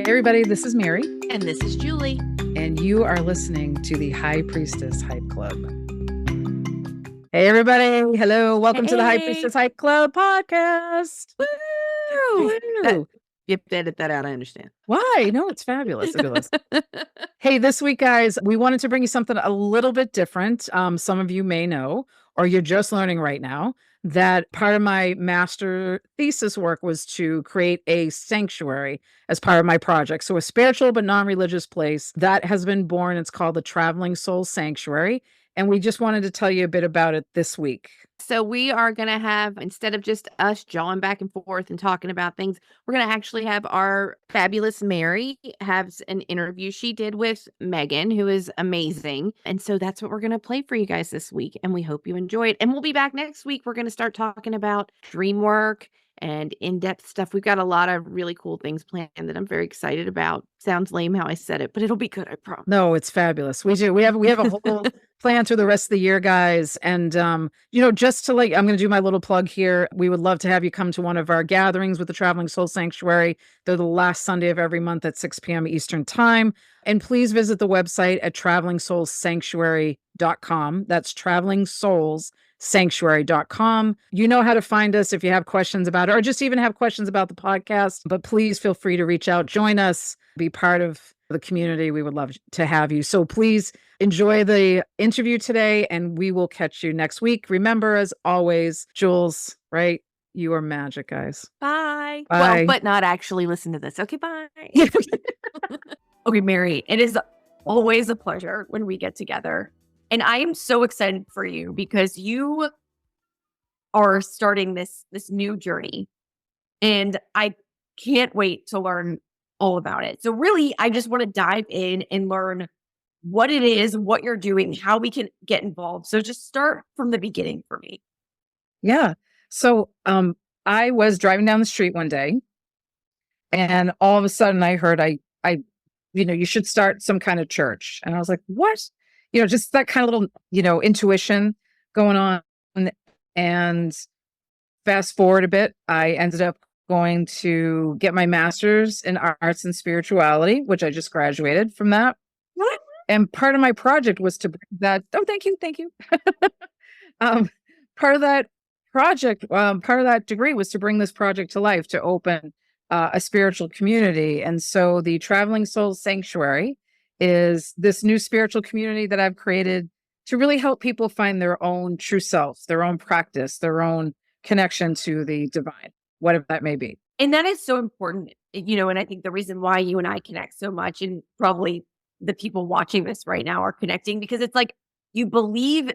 everybody, this is Mary. And this is Julie. And you are listening to the High Priestess Hype Club. Hey, everybody. Hello. Welcome to the High Priestess Hype Club podcast. Woo! You have to edit that out, I understand. Why? No, it's fabulous. Hey, this week, guys, we wanted to bring you something a little bit different. Some of you may know, or you're just learning right now, that part of my master thesis work was to create a sanctuary as part of my project. So a spiritual but non-religious place that has been born. It's called the Traveling Soul Sanctuary. And we just wanted to tell you a bit about it this week. So we are going to have, instead of just us jawing back and forth and talking about things, we're going to actually have our fabulous Mary have an interview she did with Megan, who is amazing. And so that's what we're going to play for you guys this week. And we hope you enjoy it. And we'll be back next week. We're going to start talking about dream work and in-depth stuff. We've got a lot of really cool things planned that I'm very excited about. Sounds lame how I said it, but it'll be good, I promise. No, it's fabulous. We do. We have a whole plan through the rest of the year, guys. And just to I'm going to do my little plug here. We would love to have you come to one of our gatherings with the Traveling Soul Sanctuary. They're the last Sunday of every month at 6 p.m. Eastern Time. And please visit the website at travelingsoulsanctuary.com. That's travelingsoulsanctuary.com. You know how to find us if you have questions about it, or just even have questions about the podcast. But please feel free to reach out, join us, be part of the community. We would love to have you. So please enjoy the interview today, and we will catch you next week. Remember, as always, Jules, right? You are magic, guys. Bye. Bye. Well, but not actually listen to this. Okay, bye. Okay, Mary, it is always a pleasure when we get together. And I am so excited for you because you are starting this new journey. And I can't wait to learn all about it. So really, I just want to dive in and learn what it is, what you're doing, how we can get involved. So just start from the beginning for me. Yeah. So I was driving down the street one day, and all of a sudden I heard you should start some kind of church. And I was like, what? Just that kind of little, intuition going on. And fast forward a bit, I ended up going to get my master's in arts and spirituality, which I just graduated from that. What? And part of my project was to bring that. Oh, thank you. Part of that project, part of that degree was to bring this project to life, to open a spiritual community. And so the Traveling Soul Sanctuary is this new spiritual community that I've created to really help people find their own true self, their own practice, their own connection to the divine, whatever that may be. And that is so important, and I think the reason why you and I connect so much, and probably the people watching this right now are connecting, because it's like you believe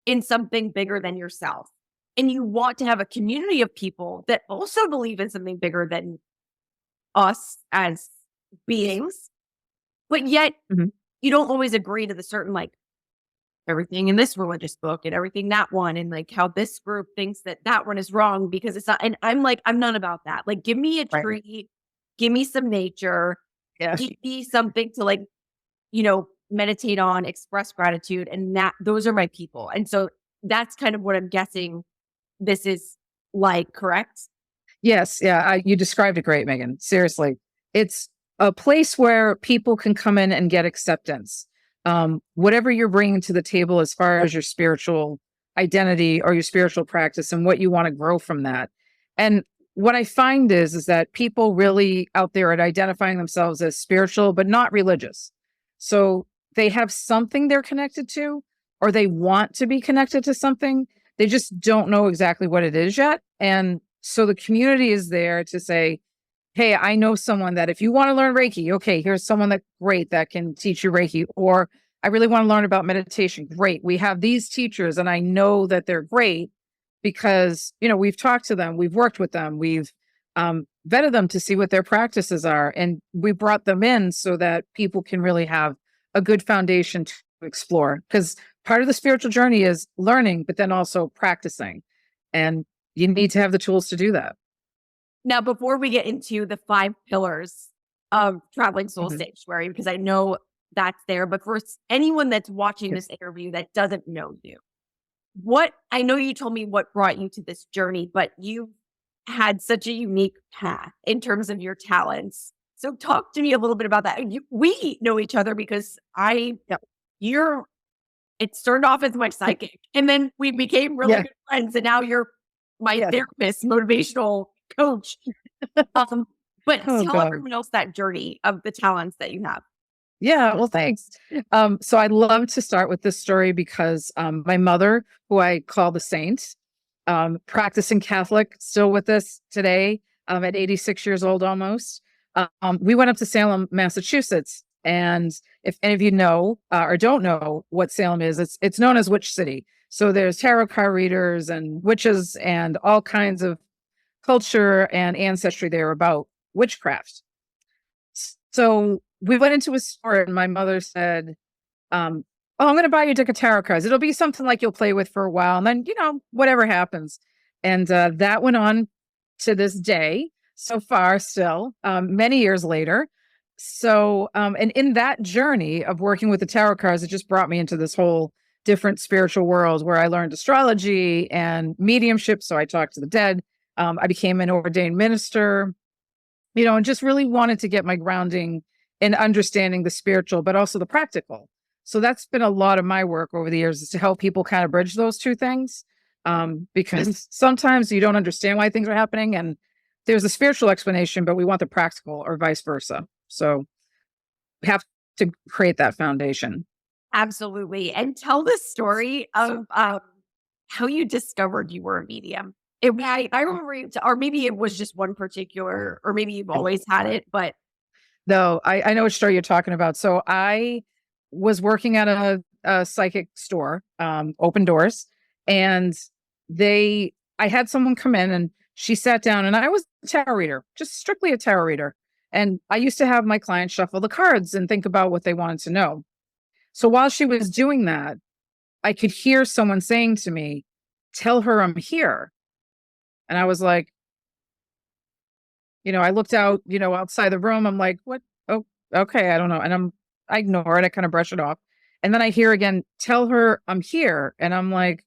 in something bigger than yourself. And you want to have a community of people that also believe in something bigger than us as beings. But yet you don't always agree to the certain, everything in this religious book and everything that one, and how this group thinks that one is wrong because it's not. And I'm none about that. Give me a tree, give me some nature, give me something to meditate on, express gratitude. And those are my people. And so that's kind of what I'm guessing this is correct? Yes. Yeah. You described it great, Megan. Seriously. It's a place where people can come in and get acceptance. Whatever you're bringing to the table as far as your spiritual identity or your spiritual practice and what you want to grow from that. And what I find is that people really out there are identifying themselves as spiritual, but not religious. So they have something they're connected to, or they want to be connected to something. They just don't know exactly what it is yet. And so the community is there to say, hey, I know someone that if you want to learn Reiki, okay, here's someone that's great that can teach you Reiki. Or I really want to learn about meditation. Great. We have these teachers and I know that they're great because, we've talked to them, we've worked with them, we've vetted them to see what their practices are. And we brought them in so that people can really have a good foundation to explore. Because part of the spiritual journey is learning, but then also practicing. And you need to have the tools to do that. Now, before we get into the 5 pillars of Traveling Soul Sanctuary, because I know that's there, but for anyone that's watching this interview that doesn't know you, I know you told me what brought you to this journey, but you had such a unique path in terms of your talents. So talk to me a little bit about that. We know each other because you're, it started off as my psychic and then we became really Yeah. good friends. And now you're my Yes. therapist, motivational coach. But Oh, tell God. everyone else that journey of the talents that you have. Yeah, well, thanks. So I'd love to start with this story because my mother, who I call the saint, practicing Catholic, still with us today, at 86 years old almost. We went up to Salem, Massachusetts, and if any of you know or don't know what Salem is, it's known as Witch City. So there's tarot card readers and witches and all kinds of culture and ancestry there about witchcraft. So we went into a store and my mother said, oh, I'm going to buy you a deck of tarot cards. It'll be something like you'll play with for a while. And then, whatever happens. And that went on to this day so far still, many years later. So, and in that journey of working with the tarot cards, it just brought me into this whole different spiritual world where I learned astrology and mediumship. So I talked to the dead. I became an ordained minister, and just really wanted to get my grounding in understanding the spiritual, but also the practical. So that's been a lot of my work over the years, is to help people kind of bridge those two things. Because sometimes you don't understand why things are happening and there's a spiritual explanation, but we want the practical or vice versa. So we have to create that foundation. Absolutely. And tell the story of how you discovered you were a medium. I remember, or maybe it was just one particular, or maybe you've always had it, but. No, I know which story you're talking about. So I was working at a psychic store, Open Doors, and I had someone come in and she sat down, and I was a tarot reader, just strictly a tarot reader. And I used to have my clients shuffle the cards and think about what they wanted to know. So while she was doing that, I could hear someone saying to me, "Tell her I'm here." And I was like, I looked out, outside the room. I'm like, what? Oh, okay. I don't know. And I ignore it. I kind of brush it off. And then I hear again, "Tell her I'm here." And I'm like,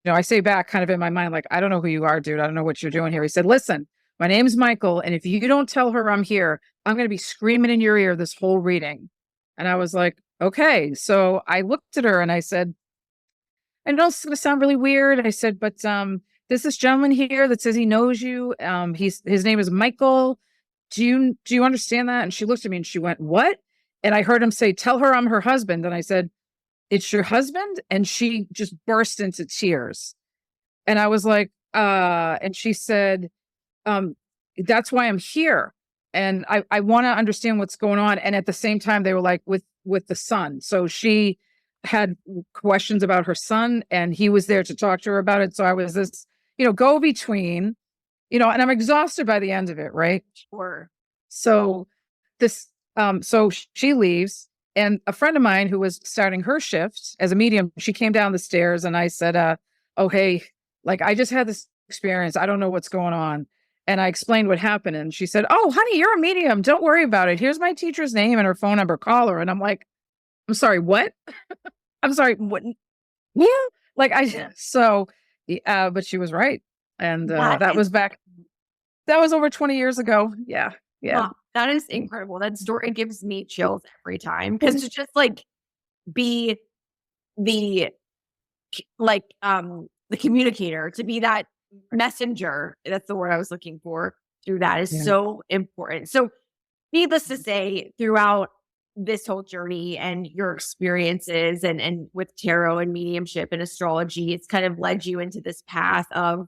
I say back kind of in my mind, like, "I don't know who you are, dude. I don't know what you're doing here." He said, "Listen, my name's Michael. And if you don't tell her I'm here, I'm going to be screaming in your ear this whole reading." And I was like, okay. So I looked at her and I said, "I know it's going to sound really weird." I said, "But there's this gentleman here that says he knows you. His name is Michael. Do you understand that?" And she looked at me and she went, "What?" And I heard him say, "Tell her I'm her husband." And I said, "It's your husband?" And she just burst into tears. And I was like, and she said, "That's why I'm here. And I want to understand what's going on." And at the same time, they were like, with the son. So she had questions about her son and he was there to talk to her about it. So I was this, go between, and I'm exhausted by the end of it. Right. Sure. So so she leaves, and a friend of mine who was starting her shift as a medium, she came down the stairs and I said, "Oh, hey, like I just had this experience. I don't know what's going on." And I explained what happened. And she said, "Oh, honey, you're a medium. Don't worry about it. Here's my teacher's name and her phone number. Call her." And I'm like, "I'm sorry, what?" I'm sorry, what? Yeah. But she was right. And that was over 20 years ago. Yeah. Yeah. Wow, that is incredible. That story gives me chills every time because to just be the the communicator, to be that messenger, that's the word I was looking for, through that is Yeah. so important. So needless to say, throughout this whole journey and your experiences and with tarot and mediumship and astrology, it's kind of led you into this path of,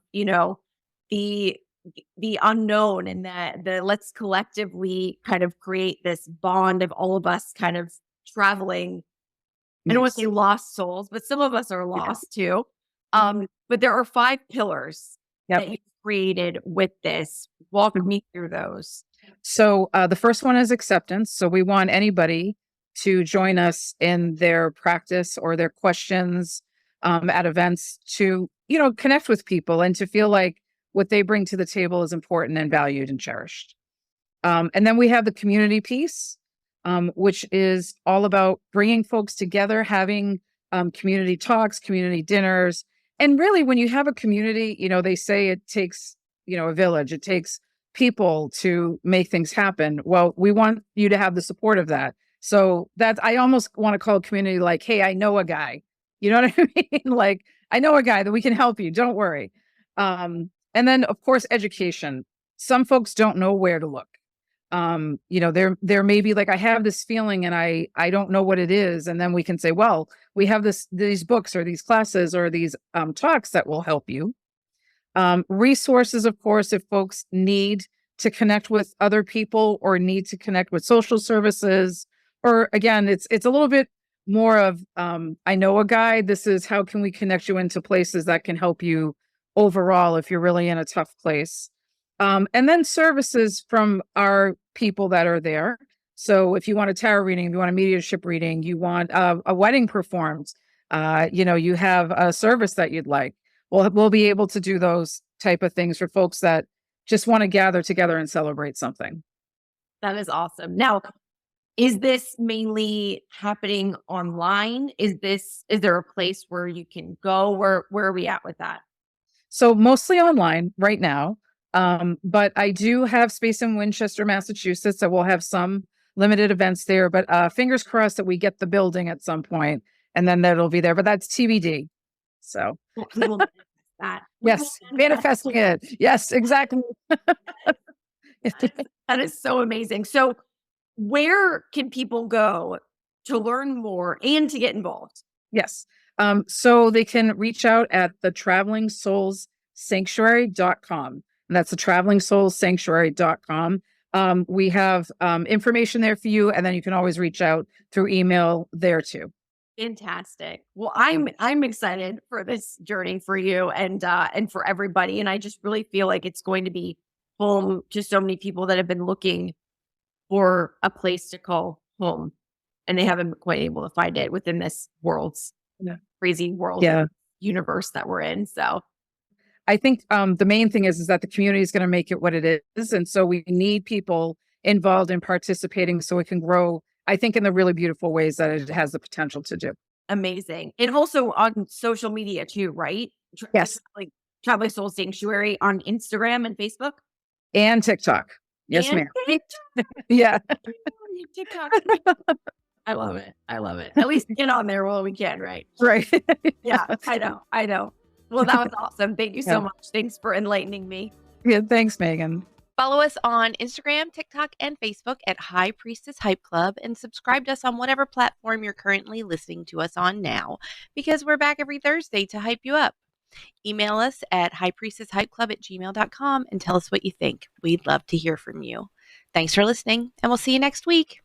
the unknown, and that let's collectively kind of create this bond of all of us kind of traveling. I don't want to say lost souls, but some of us are lost too. But there are 5 pillars that you created with this. Walk me through those. So the first one is acceptance. So we want anybody to join us in their practice or their questions at events to, connect with people and to feel like what they bring to the table is important and valued and cherished. And then we have the community piece, which is all about bringing folks together, having community talks, community dinners. And really, when you have a community, they say it takes, a village. It takes people to make things happen. Well, we want you to have the support of that. So that's, I almost want to call a community like, hey, I know a guy. You know what I mean? Like, I know a guy that we can help you. Don't worry. And then, of course, education. Some folks don't know where to look. There may be like, I have this feeling and I don't know what it is. And then we can say, well, we have these books or these classes or these talks that will help you. Resources, of course, if folks need to connect with other people or need to connect with social services, or again, it's a little bit more of, I know a guy, this is how can we connect you into places that can help you overall if you're really in a tough place. And then services from our people that are there. So if you want a tarot reading, if you want a mediumship reading, you want a wedding performed, you have a service that you'd like. We'll be able to do those type of things for folks that just want to gather together and celebrate something. That is awesome. Now, is this mainly happening online? Is there a place where you can go? Where are we at with that? So mostly online right now. But I do have space in Winchester, Massachusetts, so we'll have some limited events there, but fingers crossed that we get the building at some point and then that'll be there, but that's TBD. So We will manifest that. We will yes, manifesting it. Yes, exactly. That is so amazing. So where can people go to learn more and to get involved? Yes. So they can reach out at the travelingsoulsanctuary.com. And that's the travelingsoulsanctuary.com. We have information there for you, and then you can always reach out through email there too. Fantastic. Well, I'm excited for this journey for you and for everybody. And I just really feel like it's going to be home to so many people that have been looking for a place to call home, and they haven't been quite able to find it within this crazy world universe that we're in. So I think the main thing is that the community is going to make it what it is. And so we need people involved in participating so it can grow, I think, in the really beautiful ways that it has the potential to do. amazing. And also on social media too, right? Yes. Like Traveling Soul Sanctuary on Instagram and Facebook. And TikTok. Yes, And ma'am. TikTok. Yeah. TikTok. I love it. I love it. At least get on there while we can, right? Right. Yeah, I know. I know. Well, that was awesome. Thank you so Yeah. much. Thanks for enlightening me. Yeah. Thanks, Megan. Follow us on Instagram, TikTok, and Facebook at High Priestess Hype Club, and subscribe to us on whatever platform you're currently listening to us on now, because we're back every Thursday to hype you up. Email us at highpriestesshypeclub@gmail.com and tell us what you think. We'd love to hear from you. Thanks for listening, and we'll see you next week.